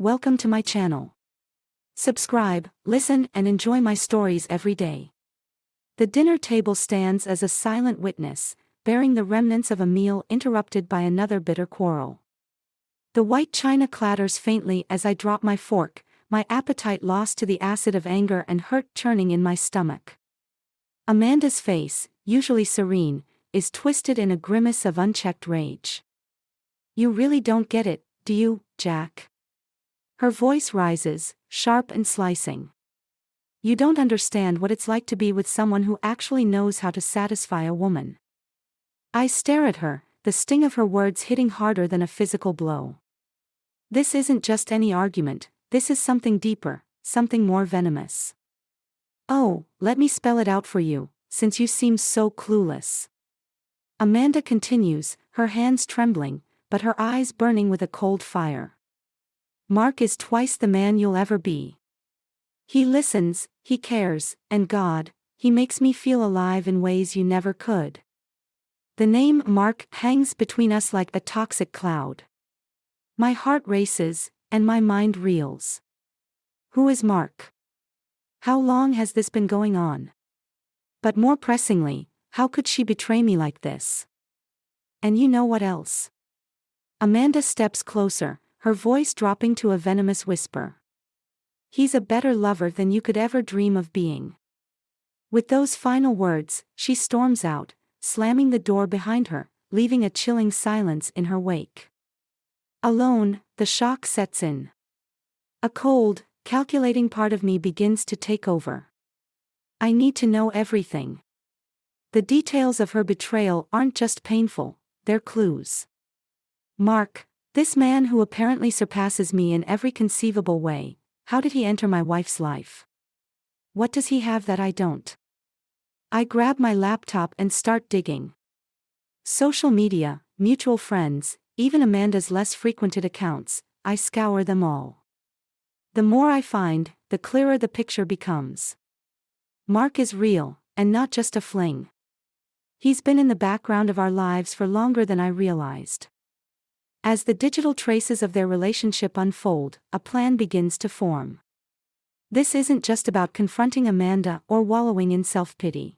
Welcome to my channel. Subscribe, listen, and enjoy my stories every day. The dinner table stands as a silent witness, bearing the remnants of a meal interrupted by another bitter quarrel. The white china clatters faintly as I drop my fork, my appetite lost to the acid of anger and hurt churning in my stomach. Amanda's face, usually serene, is twisted in a grimace of unchecked rage. "You really don't get it, do you, Jack?" Her voice rises, sharp and slicing. "You don't understand what it's like to be with someone who actually knows how to satisfy a woman." I stare at her, the sting of her words hitting harder than a physical blow. This isn't just any argument, this is something deeper, something more venomous. "Oh, let me spell it out for you, since you seem so clueless." Amanda continues, her hands trembling, but her eyes burning with a cold fire. "Mark is twice the man you'll ever be. He listens, he cares, and God, he makes me feel alive in ways you never could." The name Mark hangs between us like a toxic cloud. My heart races, and my mind reels. Who is Mark? How long has this been going on? But more pressingly, how could she betray me like this? And you know what else? Amanda steps closer, her voice dropping to a venomous whisper. "He's a better lover than you could ever dream of being." With those final words, she storms out, slamming the door behind her, leaving a chilling silence in her wake. Alone, the shock sets in. A cold, calculating part of me begins to take over. I need to know everything. The details of her betrayal aren't just painful, they're clues. Mark, this man who apparently surpasses me in every conceivable way, how did he enter my wife's life? What does he have that I don't? I grab my laptop and start digging. Social media, mutual friends, even Amanda's less frequented accounts, I scour them all. The more I find, the clearer the picture becomes. Mark is real, and not just a fling. He's been in the background of our lives for longer than I realized. As the digital traces of their relationship unfold, a plan begins to form. This isn't just about confronting Amanda or wallowing in self-pity.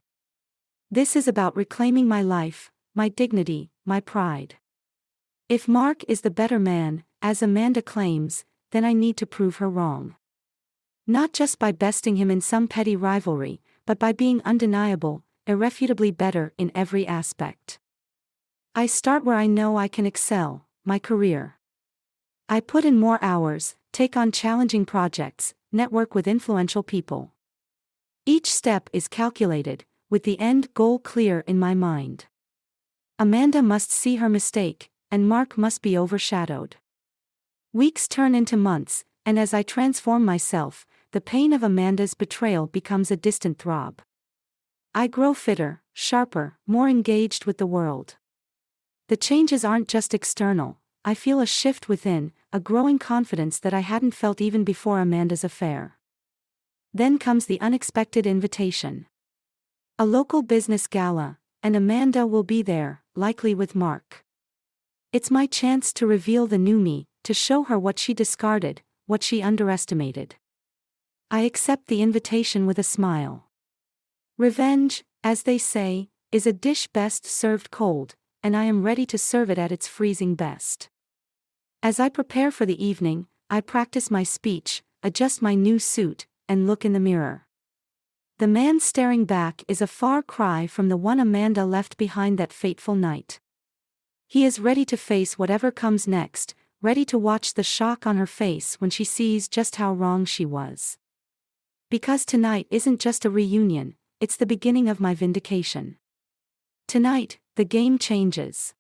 This is about reclaiming my life, my dignity, my pride. If Mark is the better man, as Amanda claims, then I need to prove her wrong. Not just by besting him in some petty rivalry, but by being undeniable, irrefutably better in every aspect. I start where I know I can excel, my career. I put in more hours, take on challenging projects, network with influential people. Each step is calculated, with the end goal clear in my mind. Amanda must see her mistake, and Mark must be overshadowed. Weeks turn into months, and as I transform myself, the pain of Amanda's betrayal becomes a distant throb. I grow fitter, sharper, more engaged with the world. The changes aren't just external, I feel a shift within, a growing confidence that I hadn't felt even before Amanda's affair. Then comes the unexpected invitation. A local business gala, and Amanda will be there, likely with Mark. It's my chance to reveal the new me, to show her what she discarded, what she underestimated. I accept the invitation with a smile. Revenge, as they say, is a dish best served cold, and I am ready to serve it at its freezing best. As I prepare for the evening, I practice my speech, adjust my new suit, and look in the mirror. The man staring back is a far cry from the one Amanda left behind that fateful night. He is ready to face whatever comes next, ready to watch the shock on her face when she sees just how wrong she was. Because tonight isn't just a reunion, it's the beginning of my vindication. Tonight, the game changes.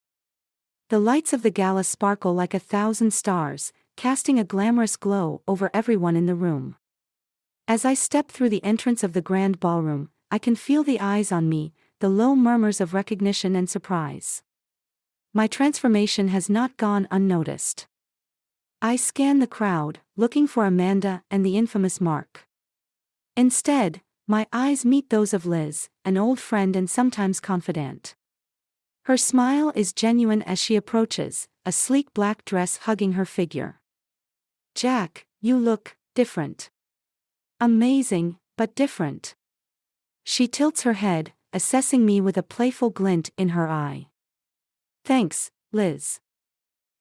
The lights of the gala sparkle like 1,000 stars, casting a glamorous glow over everyone in the room. As I step through the entrance of the grand ballroom, I can feel the eyes on me, the low murmurs of recognition and surprise. My transformation has not gone unnoticed. I scan the crowd, looking for Amanda and the infamous Mark. Instead, my eyes meet those of Liz, an old friend and sometimes confidant. Her smile is genuine as she approaches, a sleek black dress hugging her figure. Jack, you look different. Amazing, but different. She tilts her head, assessing me with a playful glint in her eye. Thanks, Liz.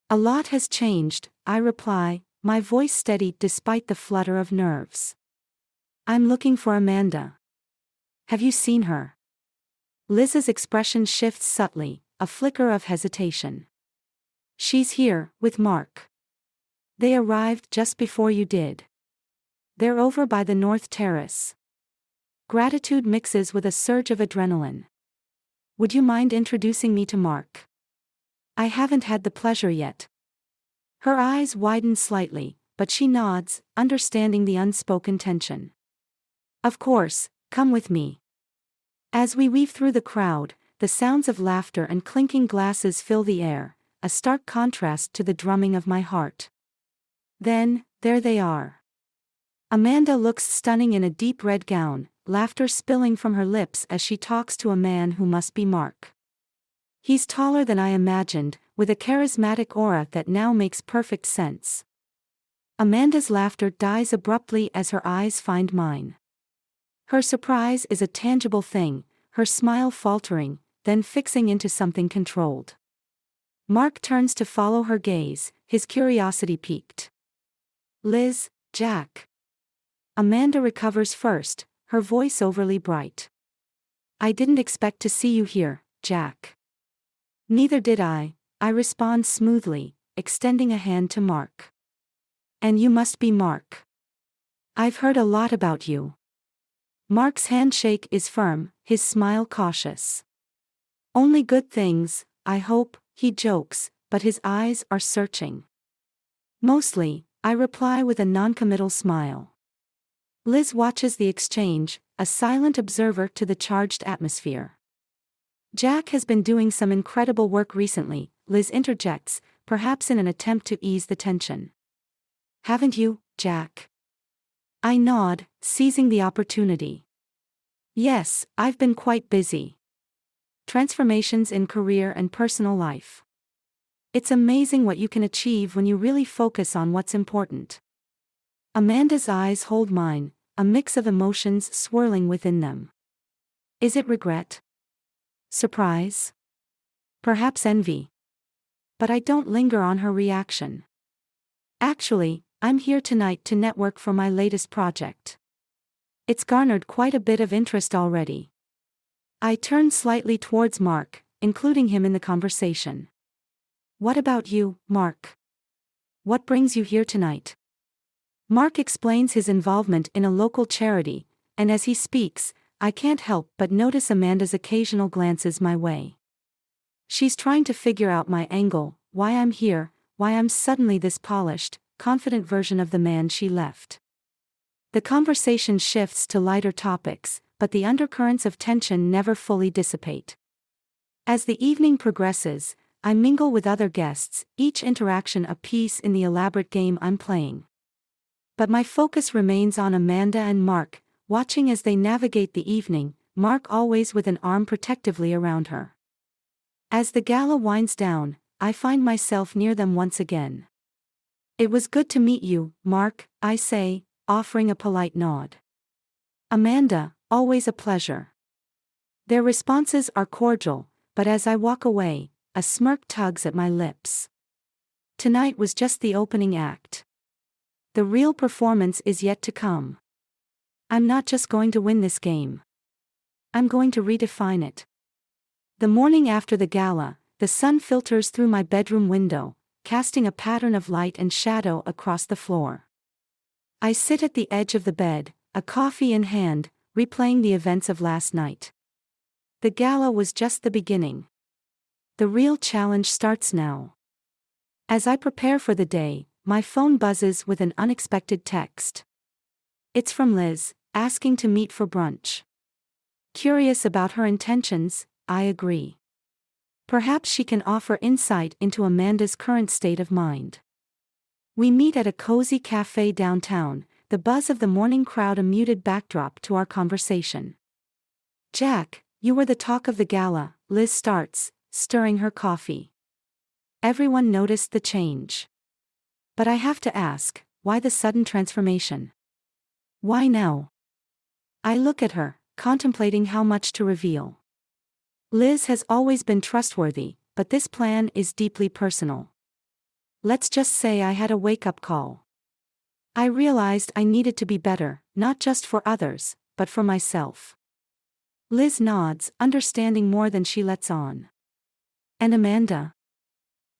A lot has changed, I reply, my voice steady despite the flutter of nerves. I'm looking for Amanda. Have you seen her? Liz's expression shifts subtly, a flicker of hesitation. She's here, with Mark. They arrived just before you did. They're over by the North Terrace. Gratitude mixes with a surge of adrenaline. Would you mind introducing me to Mark? I haven't had the pleasure yet. Her eyes widen slightly, but she nods, understanding the unspoken tension. Of course, come with me. As we weave through the crowd, the sounds of laughter and clinking glasses fill the air, a stark contrast to the drumming of my heart. Then, there they are. Amanda looks stunning in a deep red gown, laughter spilling from her lips as she talks to a man who must be Mark. He's taller than I imagined, with a charismatic aura that now makes perfect sense. Amanda's laughter dies abruptly as her eyes find mine. Her surprise is a tangible thing, her smile faltering, then fixing into something controlled. Mark turns to follow her gaze, his curiosity piqued. Liz, Jack. Amanda recovers first, her voice overly bright. I didn't expect to see you here, Jack. Neither did I respond smoothly, extending a hand to Mark. And you must be Mark. I've heard a lot about you. Mark's handshake is firm, his smile cautious. Only good things, I hope, he jokes, but his eyes are searching. Mostly, I reply with a noncommittal smile. Liz watches the exchange, a silent observer to the charged atmosphere. Jack has been doing some incredible work recently, Liz interjects, perhaps in an attempt to ease the tension. Haven't you, Jack? I nod, seizing the opportunity. Yes, I've been quite busy. Transformations in career and personal life. It's amazing what you can achieve when you really focus on what's important. Amanda's eyes hold mine, a mix of emotions swirling within them. Is it regret? Surprise? Perhaps envy? But I don't linger on her reaction. Actually, I'm here tonight to network for my latest project. It's garnered quite a bit of interest already. I turn slightly towards Mark, including him in the conversation. What about you, Mark? What brings you here tonight? Mark explains his involvement in a local charity, and as he speaks, I can't help but notice Amanda's occasional glances my way. She's trying to figure out my angle, why I'm here, why I'm suddenly this polished, confident version of the man she left. The conversation shifts to lighter topics, but the undercurrents of tension never fully dissipate. As the evening progresses, I mingle with other guests, each interaction a piece in the elaborate game I'm playing. But my focus remains on Amanda and Mark, watching as they navigate the evening, Mark always with an arm protectively around her. As the gala winds down, I find myself near them once again. It was good to meet you, Mark, I say, offering a polite nod. Amanda, always a pleasure. Their responses are cordial, but as I walk away, a smirk tugs at my lips. Tonight was just the opening act. The real performance is yet to come. I'm not just going to win this game. I'm going to redefine it. The morning after the gala, the sun filters through my bedroom window, casting a pattern of light and shadow across the floor. I sit at the edge of the bed, a coffee in hand, replaying the events of last night. The gala was just the beginning. The real challenge starts now. As I prepare for the day, my phone buzzes with an unexpected text. It's from Liz, asking to meet for brunch. Curious about her intentions, I agree. Perhaps she can offer insight into Amanda's current state of mind. We meet at a cozy cafe downtown, the buzz of the morning crowd a muted backdrop to our conversation. Jack, you were the talk of the gala, Liz starts, stirring her coffee. Everyone noticed the change. But I have to ask, why the sudden transformation? Why now? I look at her, contemplating how much to reveal. Liz has always been trustworthy, but this plan is deeply personal. Let's just say I had a wake-up call. I realized I needed to be better, not just for others, but for myself. Liz nods, understanding more than she lets on. And Amanda?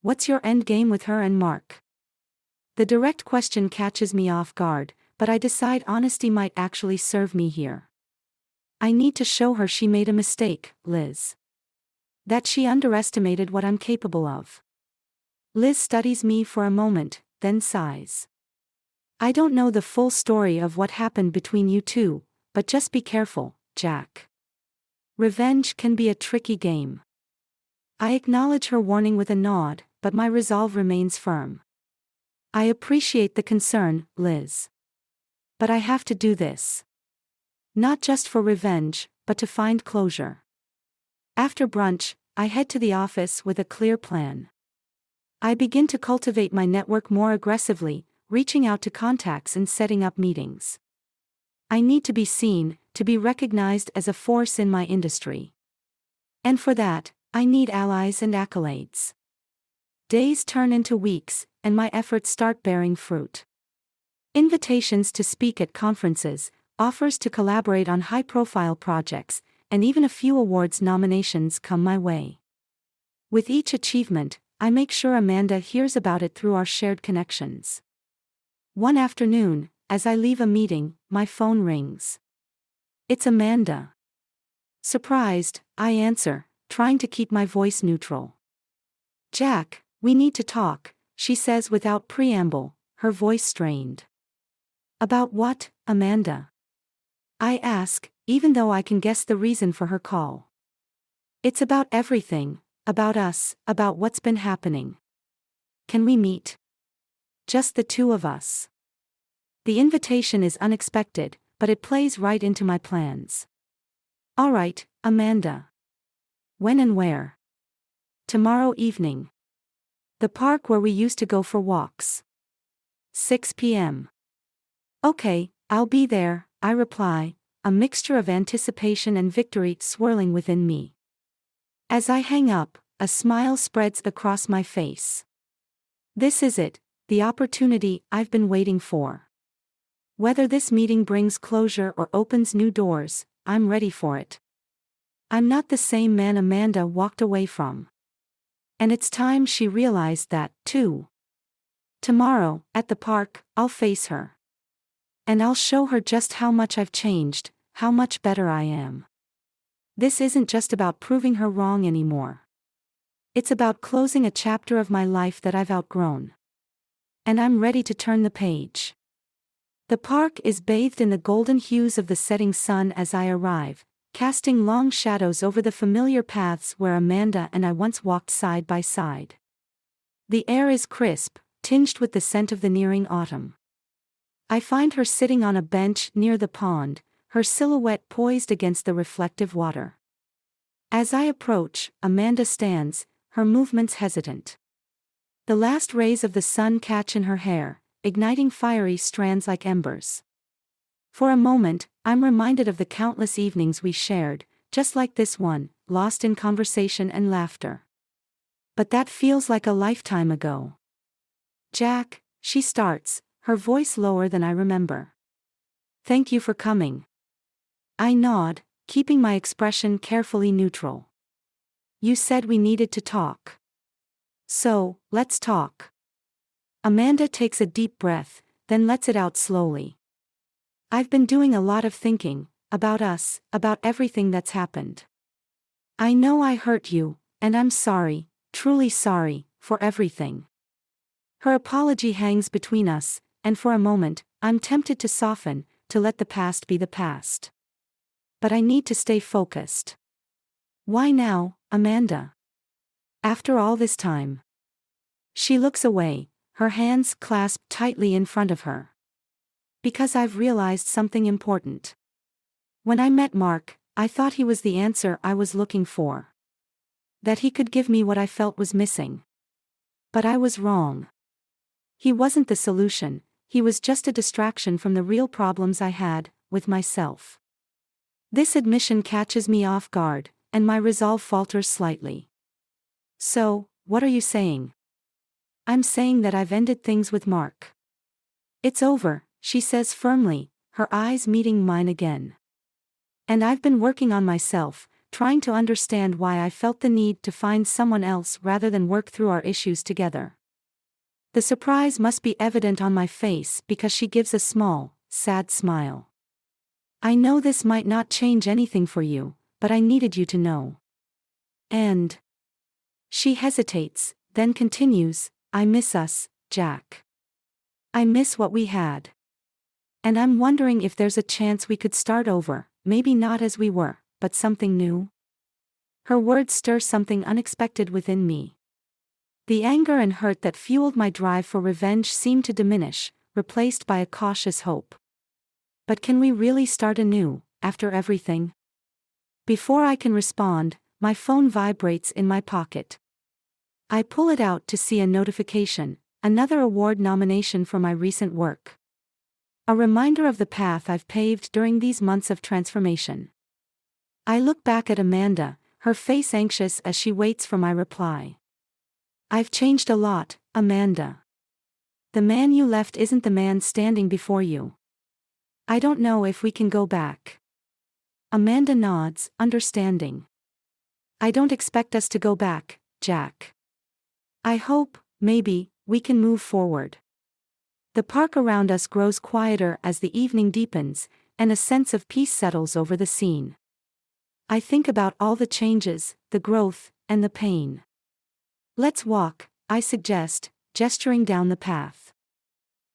What's your end game with her and Mark? The direct question catches me off guard, but I decide honesty might actually serve me here. I need to show her she made a mistake, Liz. That she underestimated what I'm capable of. Liz studies me for a moment, then sighs. I don't know the full story of what happened between you two, but just be careful, Jack. Revenge can be a tricky game. I acknowledge her warning with a nod, but my resolve remains firm. I appreciate the concern, Liz. But I have to do this. Not just for revenge, but to find closure. After brunch, I head to the office with a clear plan. I begin to cultivate my network more aggressively, reaching out to contacts and setting up meetings. I need to be seen, to be recognized as a force in my industry. And for that, I need allies and accolades. Days turn into weeks, and my efforts start bearing fruit. Invitations to speak at conferences, offers to collaborate on high-profile projects, and even a few awards nominations come my way. With each achievement, I make sure Amanda hears about it through our shared connections. One afternoon, as I leave a meeting, my phone rings. It's Amanda. Surprised, I answer, trying to keep my voice neutral. Jack, we need to talk, she says without preamble, her voice strained. About what, Amanda? I ask, even though I can guess the reason for her call. It's about everything, about us, about what's been happening. Can we meet? Just the two of us. The invitation is unexpected, but it plays right into my plans. All right, Amanda. When and where? Tomorrow evening. The park where we used to go for walks. 6 p.m. Okay, I'll be there, I reply, a mixture of anticipation and victory swirling within me. As I hang up, a smile spreads across my face. This is it, the opportunity I've been waiting for. Whether this meeting brings closure or opens new doors, I'm ready for it. I'm not the same man Amanda walked away from. And it's time she realized that, too. Tomorrow, at the park, I'll face her. And I'll show her just how much I've changed, how much better I am. This isn't just about proving her wrong anymore. It's about closing a chapter of my life that I've outgrown. And I'm ready to turn the page. The park is bathed in the golden hues of the setting sun as I arrive, casting long shadows over the familiar paths where Amanda and I once walked side by side. The air is crisp, tinged with the scent of the nearing autumn. I find her sitting on a bench near the pond, her silhouette poised against the reflective water. As I approach, Amanda stands, her movements hesitant. The last rays of the sun catch in her hair, igniting fiery strands like embers. For a moment, I'm reminded of the countless evenings we shared, just like this one, lost in conversation and laughter. But that feels like a lifetime ago. Jack, she starts, her voice lower than I remember. Thank you for coming. I nod, keeping my expression carefully neutral. You said we needed to talk. So, let's talk. Amanda takes a deep breath, then lets it out slowly. I've been doing a lot of thinking, about us, about everything that's happened. I know I hurt you, and I'm sorry, truly sorry, for everything. Her apology hangs between us, and for a moment, I'm tempted to soften, to let the past be the past. But I need to stay focused. Why now, Amanda? After all this time. She looks away, her hands clasped tightly in front of her. Because I've realized something important. When I met Mark, I thought he was the answer I was looking for. That he could give me what I felt was missing. But I was wrong. He wasn't the solution, he was just a distraction from the real problems I had with myself. This admission catches me off guard, and my resolve falters slightly. So, what are you saying? I'm saying that I've ended things with Mark. It's over, she says firmly, her eyes meeting mine again. And I've been working on myself, trying to understand why I felt the need to find someone else rather than work through our issues together. The surprise must be evident on my face because she gives a small, sad smile. I know this might not change anything for you, but I needed you to know. And she hesitates, then continues, I miss us, Jack. I miss what we had. And I'm wondering if there's a chance we could start over, maybe not as we were, but something new. Her words stir something unexpected within me. The anger and hurt that fueled my drive for revenge seem to diminish, replaced by a cautious hope. But can we really start anew, after everything? Before I can respond, my phone vibrates in my pocket. I pull it out to see a notification, another award nomination for my recent work. A reminder of the path I've paved during these months of transformation. I look back at Amanda, her face anxious as she waits for my reply. I've changed a lot, Amanda. The man you left isn't the man standing before you. I don't know if we can go back. Amanda nods, understanding. I don't expect us to go back, Jack. I hope, maybe, we can move forward. The park around us grows quieter as the evening deepens, and a sense of peace settles over the scene. I think about all the changes, the growth, and the pain. Let's walk, I suggest, gesturing down the path.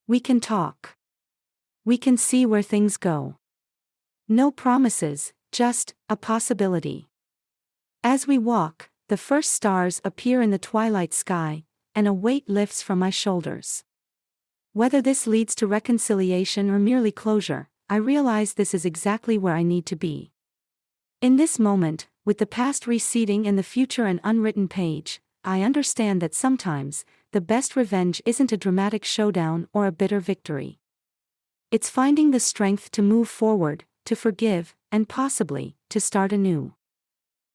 We can talk. We can see where things go. No promises, just a possibility. As we walk, the first stars appear in the twilight sky, and a weight lifts from my shoulders. Whether this leads to reconciliation or merely closure, I realize this is exactly where I need to be. In this moment, with the past receding and the future an unwritten page, I understand that sometimes, the best revenge isn't a dramatic showdown or a bitter victory. It's finding the strength to move forward, to forgive, and possibly, to start anew.